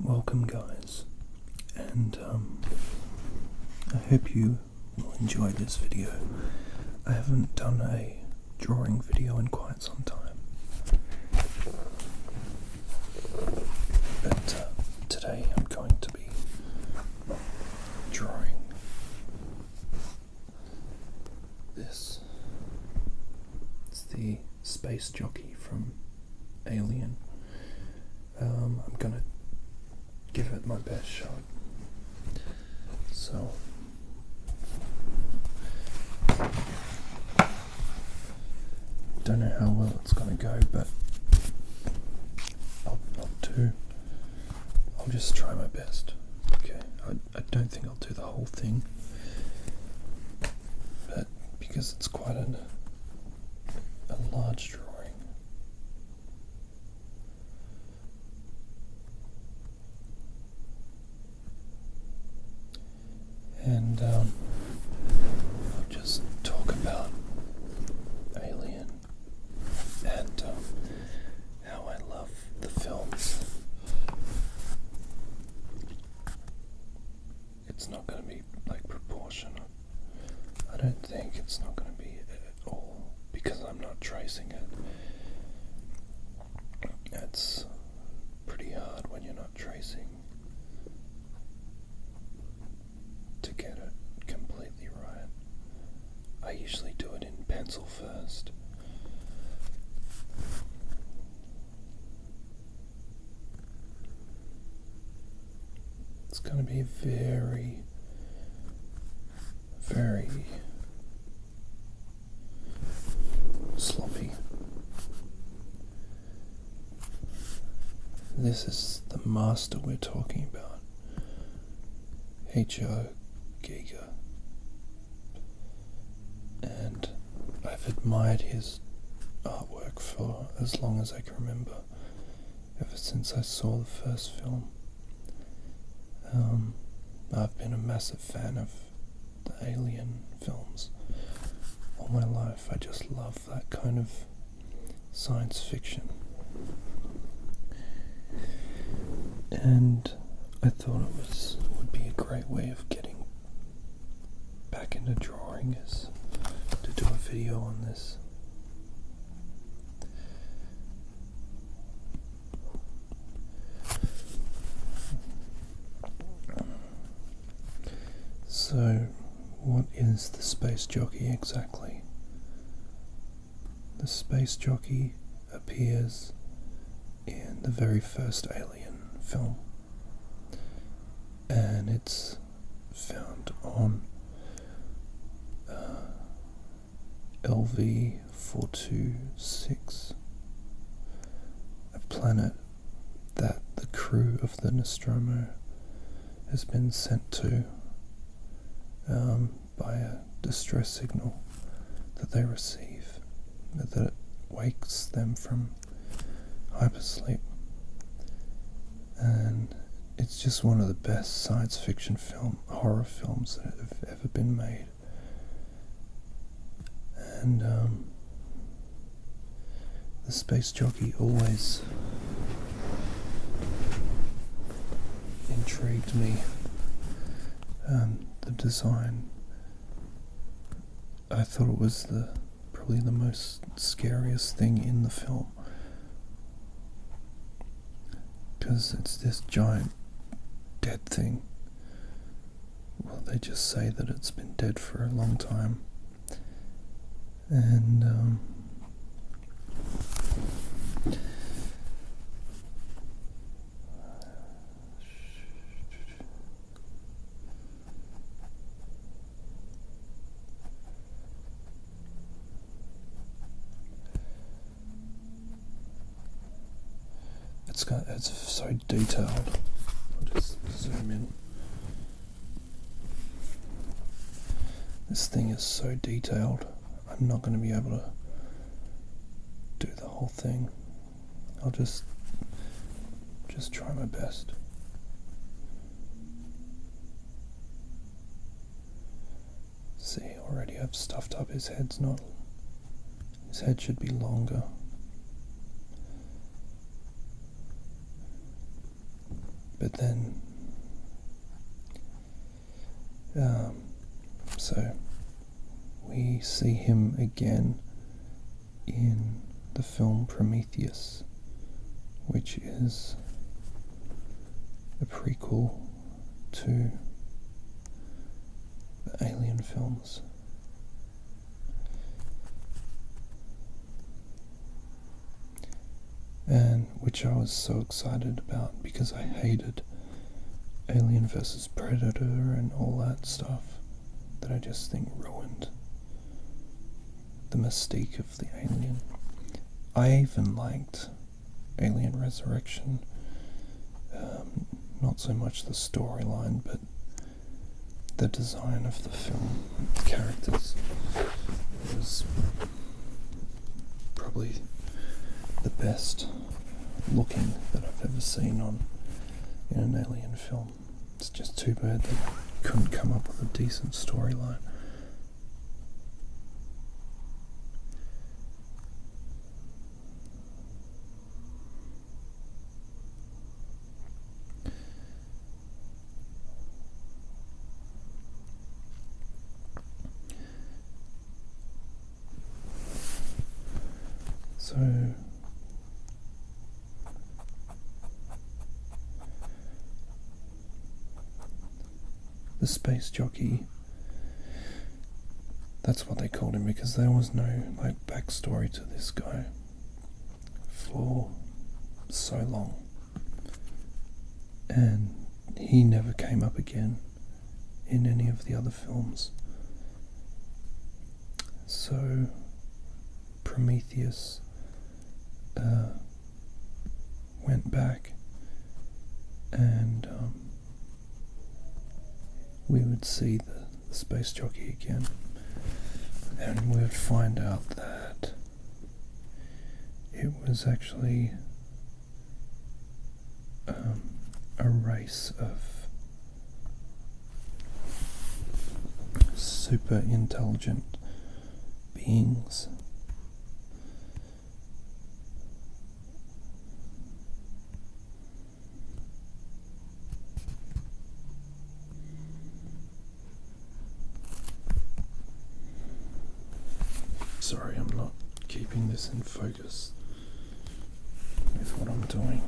Welcome guys, and I hope you will enjoy this video. I haven't done a drawing video in quite some time, but today I'm going to be drawing this. It's the Space Jockey from Alien. I'm gonna give it my best shot. So don't know how well it's gonna go, but I'll just try my best. Okay, I don't think I'll do the whole thing, but because it's quite a large drawing. And I'll just talk about Alien and how I love the films. It's not going to be like proportionate. I don't think it's not going to be at all, because I'm not tracing it. It's pretty hard when you're not tracing to get it completely right. I usually do it in pencil first. It's going to be very, very sloppy. This is the master we're talking about, H.O. Giger, and I've admired his artwork for as long as I can remember, ever since I saw the first film. I've been a massive fan of the Alien films all my life. I just love that kind of science fiction, and I thought it would be a great way of getting back into drawing is to do a video on this. So, what is the Space Jockey exactly? The Space Jockey appears in the very first Alien film, and it's found on LV-426, a planet that the crew of the Nostromo has been sent to by a distress signal that they receive, that it wakes them from hypersleep. And it's just one of the best science fiction horror films that have ever been made. And the Space Jockey always intrigued me. The design, I thought it was probably the most scariest thing in the film, because it's this giant dead thing. Well, they just say that it's been dead for a long time, and it's so detailed. I'll just zoom in. This thing is so detailed. I'm not going to be able to do the whole thing. I'll just try my best. See, already I've stuffed up his head's not. His head should be longer. But then, so we see him again in the film Prometheus, which is a prequel to the Alien films. And which I was so excited about because I hated Alien vs Predator and all that stuff that I just think ruined the mystique of the Alien. I even liked Alien Resurrection, not so much the storyline, but the design of the film and the characters. It was probably the best looking that I've ever seen in an Alien film. It's just too bad they couldn't come up with a decent storyline. So the Space Jockey, that's what they called him because there was no backstory to this guy for so long, and he never came up again in any of the other films. So Prometheus went back, and we would see the Space Jockey again, and we would find out that it was actually a race of super intelligent beings. Sorry, I'm not keeping this in focus with what I'm doing.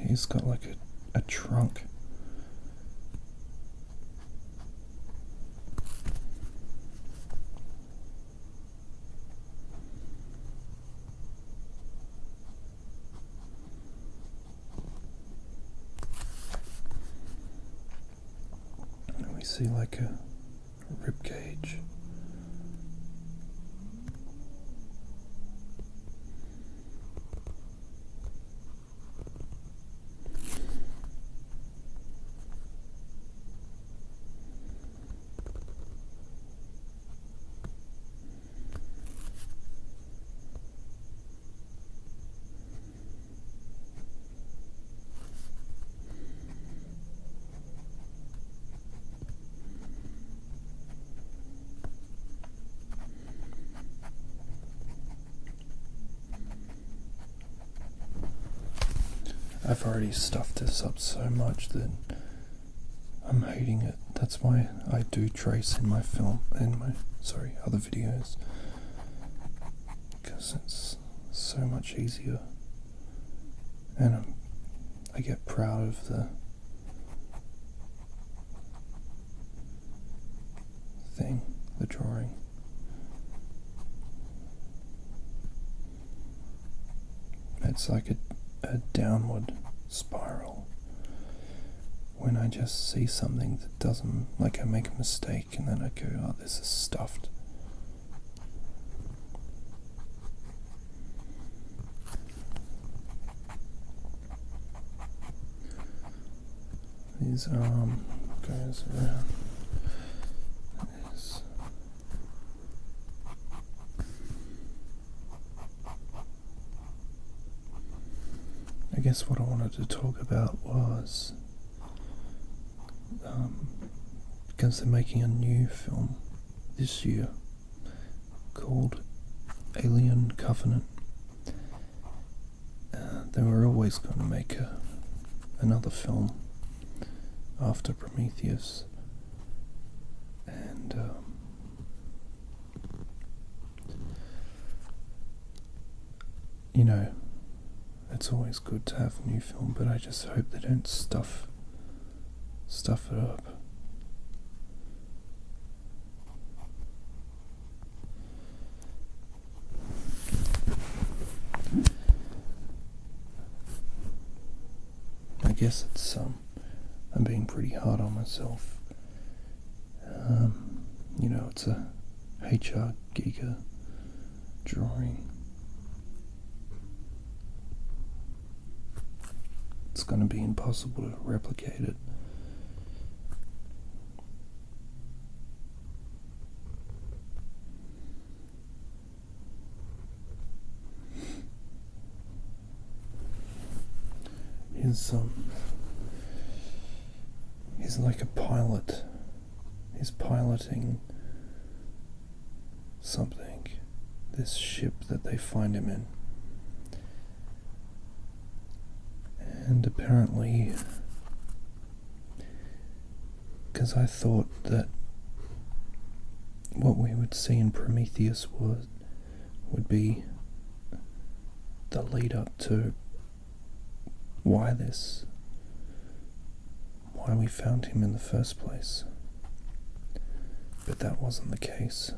He's got like a trunk. And we see like a rib cage. I've already stuffed this up so much that I'm hating it. That's why I do trace in my other videos, because it's so much easier, and I get proud of the thing, the drawing. It's like a downward spiral when I just see something that doesn't, I make a mistake and then I go, oh, this is stuffed. His arm goes around. I guess what I wanted to talk about was because they're making a new film this year called Alien Covenant. They were always going to make another film after Prometheus, and you know, it's always good to have a new film, but I just hope they don't stuff it up. I guess it's I'm being pretty hard on myself. You know, it's a HR Giga drawing. It's going to be impossible to replicate it. He's like a pilot. He's piloting something, this ship that they find him in. And apparently, because I thought that what we would see in Prometheus would be the lead up to why we found him in the first place. But that wasn't the case.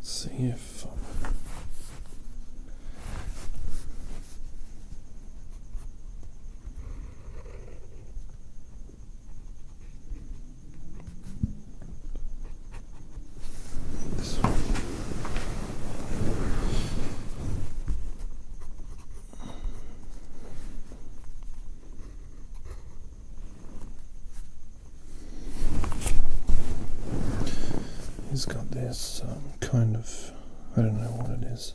See if this one. He's got this kind of, I don't know what it is.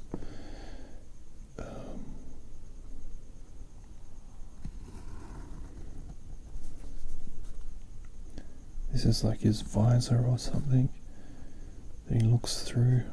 This is like his visor or something that he looks through.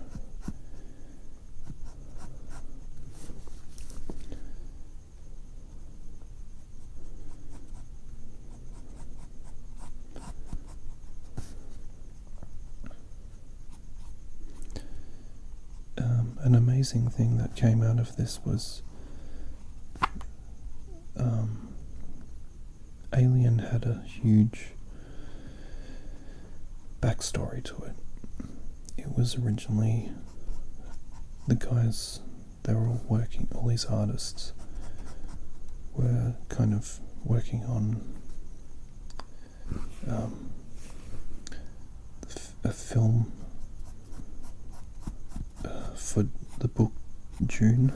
An amazing thing that came out of this was Alien had a huge backstory to it. It was originally the guys, they were all working, all these artists were kind of working on a film for the book Dune,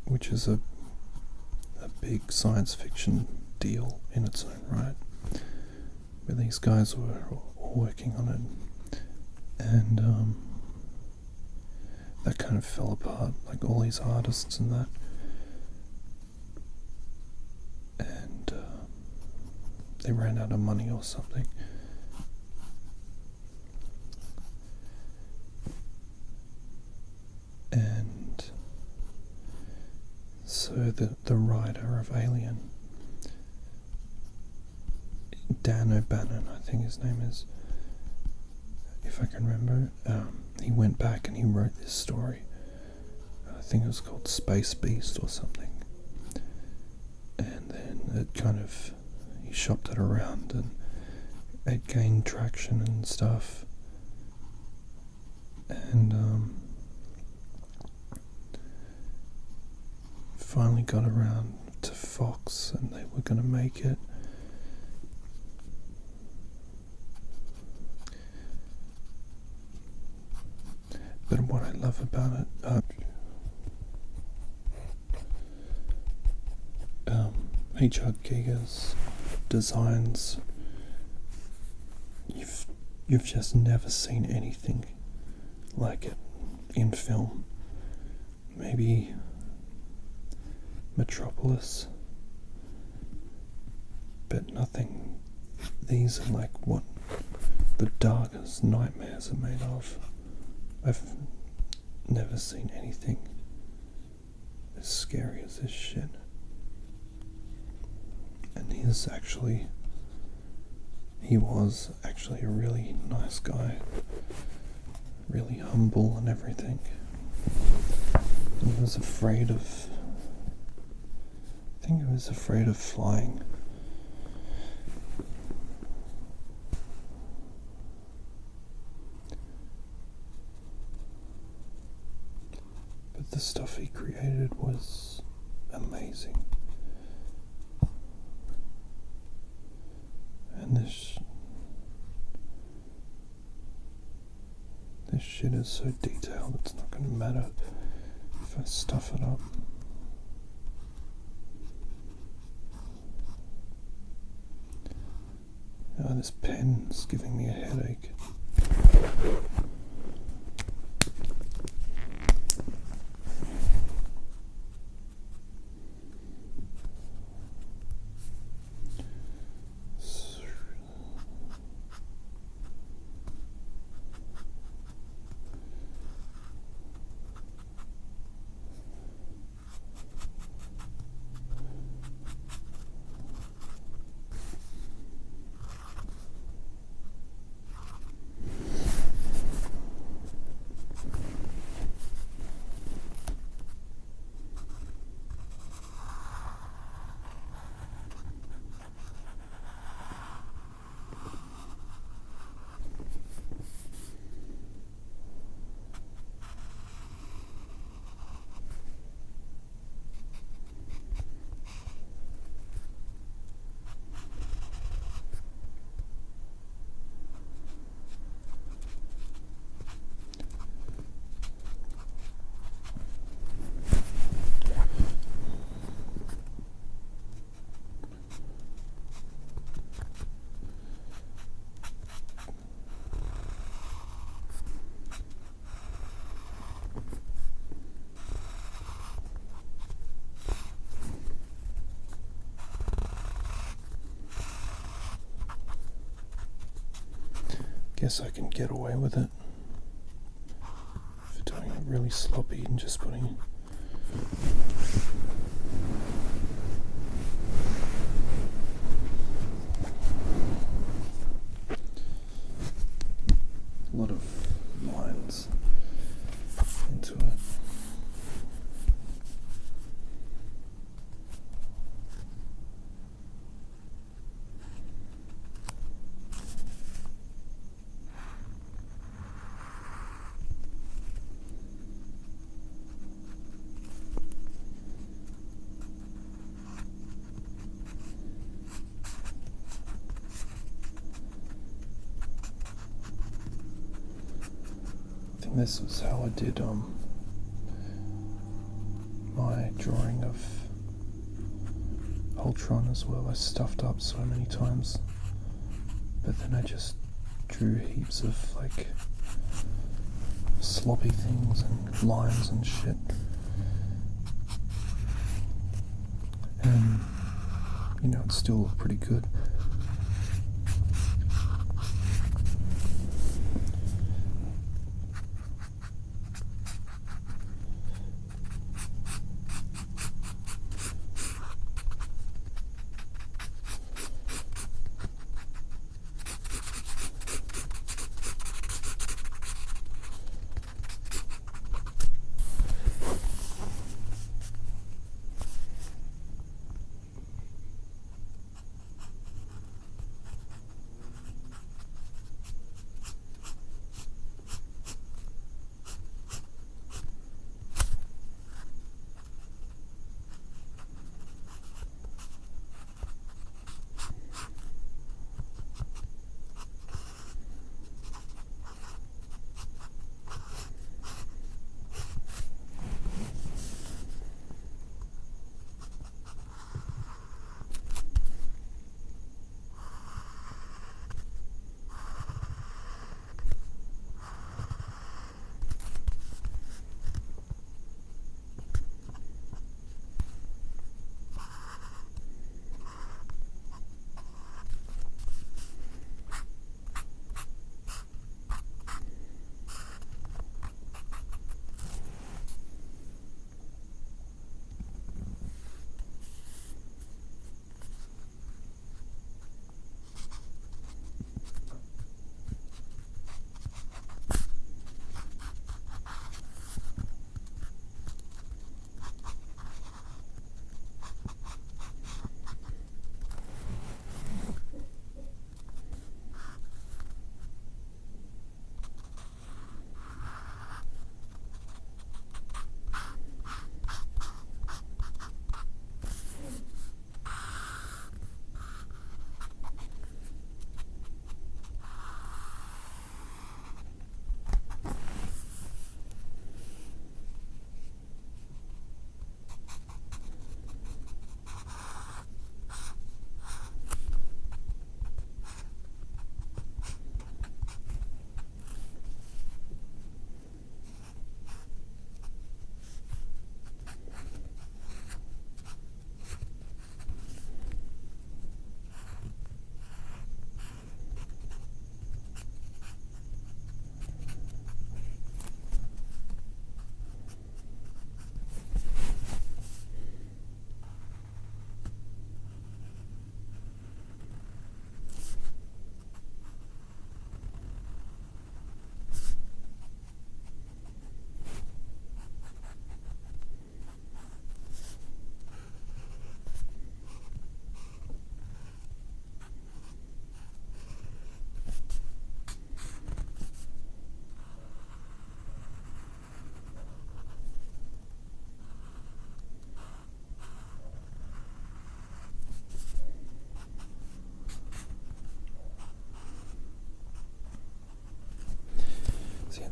which is a big science fiction deal in its own right. But these guys were all working on it, and that kind of fell apart, like all these artists and that. And they ran out of money or something. And so the writer of Alien, Dan O'Bannon, I think his name is, if I can remember, he went back and he wrote this story. I think it was called Space Beast or something. And then it kind of, he shopped it around and it gained traction and stuff. And finally got around to Fox and they were going to make it. But what I love about it, H.R. Giger's designs, you've just never seen anything like it in film. Maybe Metropolis, but nothing. These are like what the darkest nightmares are made of. I've never seen anything as scary as this shit. And he was actually a really nice guy, really humble and everything. He was afraid of, I think he was afraid of flying. But the stuff he created was amazing. And this shit is so detailed, it's not going to matter if I stuff it up. Oh, this pen's giving me a headache. Guess I can get away with it for doing it really sloppy and just putting a lot of lines into it. This was how I did my drawing of Ultron as well. I stuffed up so many times, but then I just drew heaps of like sloppy things and lines and shit, and it still looked pretty good.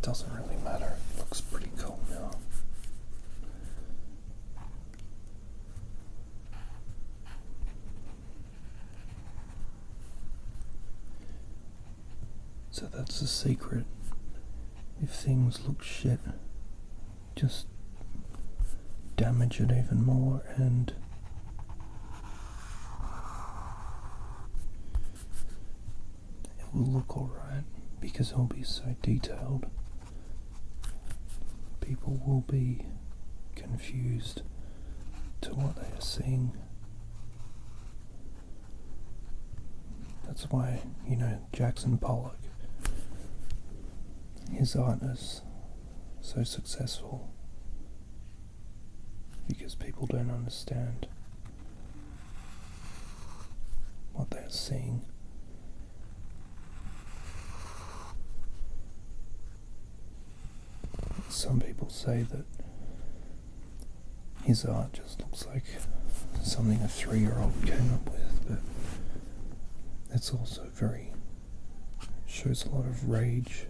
it doesn't really matter. It looks pretty cool now. So that's the secret. If things look shit, just damage it even more and it will look alright because it'll be so detailed. People will be confused to what they are seeing. That's why, Jackson Pollock, his art is so successful because people don't understand what they're seeing. Some people say that his art just looks like something a 3-year-old came up with, but it's also shows a lot of rage,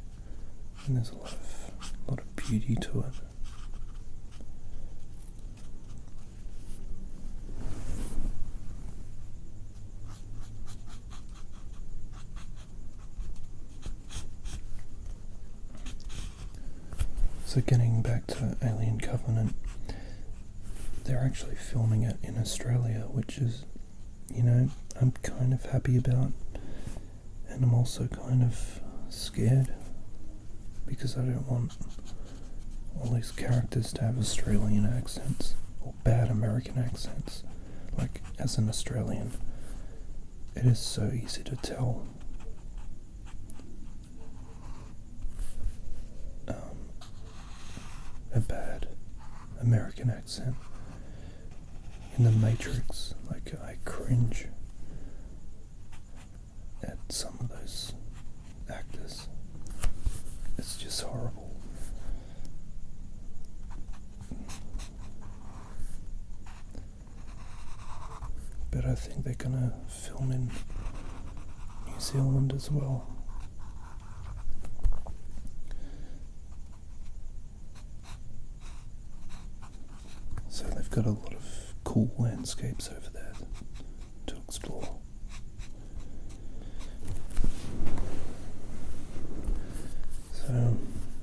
and there's a lot of beauty to it. So getting back to Alien Covenant, they're actually filming it in Australia, which is, I'm kind of happy about, and I'm also kind of scared because I don't want all these characters to have Australian accents or bad American accents. Like, as an Australian, it is so easy to tell a bad American accent. In The Matrix, like, I cringe at some of those actors. It's just horrible. But I think they're gonna film in New Zealand as well. So they've got a lot of cool landscapes over there to explore. So,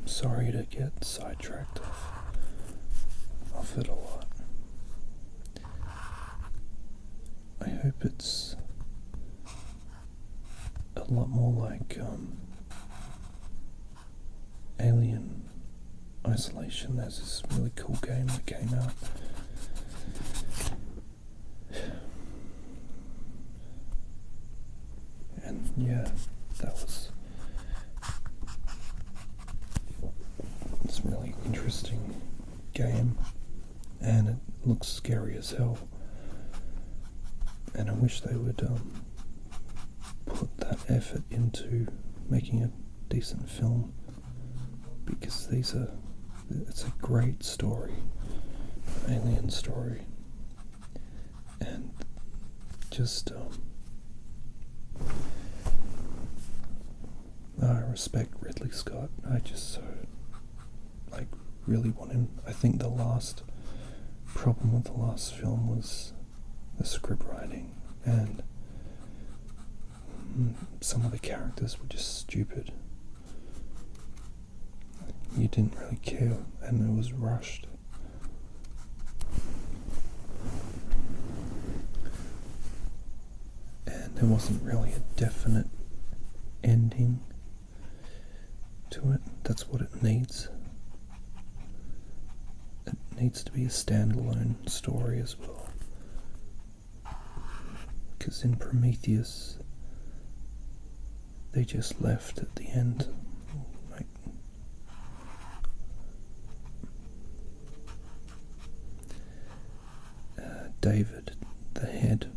sorry to get sidetracked off it a lot. I hope it's a lot more like Alien Isolation. There's this really cool game that came out. And yeah, it's a really interesting game, and it looks scary as hell. And I wish they would put that effort into making a decent film, because it's a great story, alien story, and just I respect Ridley Scott. I just really want him. I think the last problem with the last film was the script writing, and some of the characters were just stupid. You didn't really care, and it was rushed. And there wasn't really a definite ending to it. That's what it needs. It needs to be a standalone story as well. Because in Prometheus, they just left at the end. David, the head,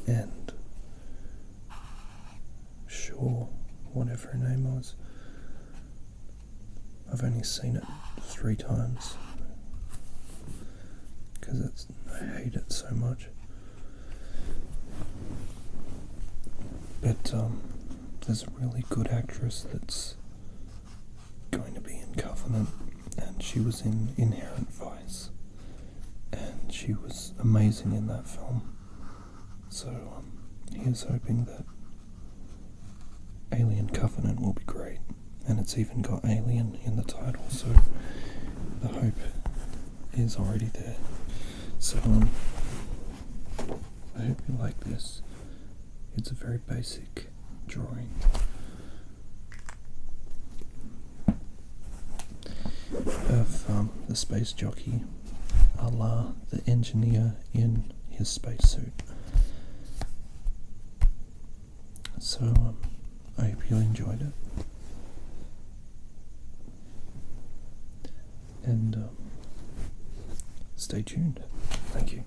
and Shaw, whatever her name was. I've only seen it 3 times because I hate it so much. But there's a really good actress that's Covenant, and she was in Inherent Vice, and she was amazing in that film. So here's hoping that Alien Covenant will be great, and it's even got Alien in the title, so the hope is already there. So I hope you like this. It's a very basic drawing of the space jockey, a la the engineer in his spacesuit. So I hope you enjoyed it, and stay tuned. Thank you.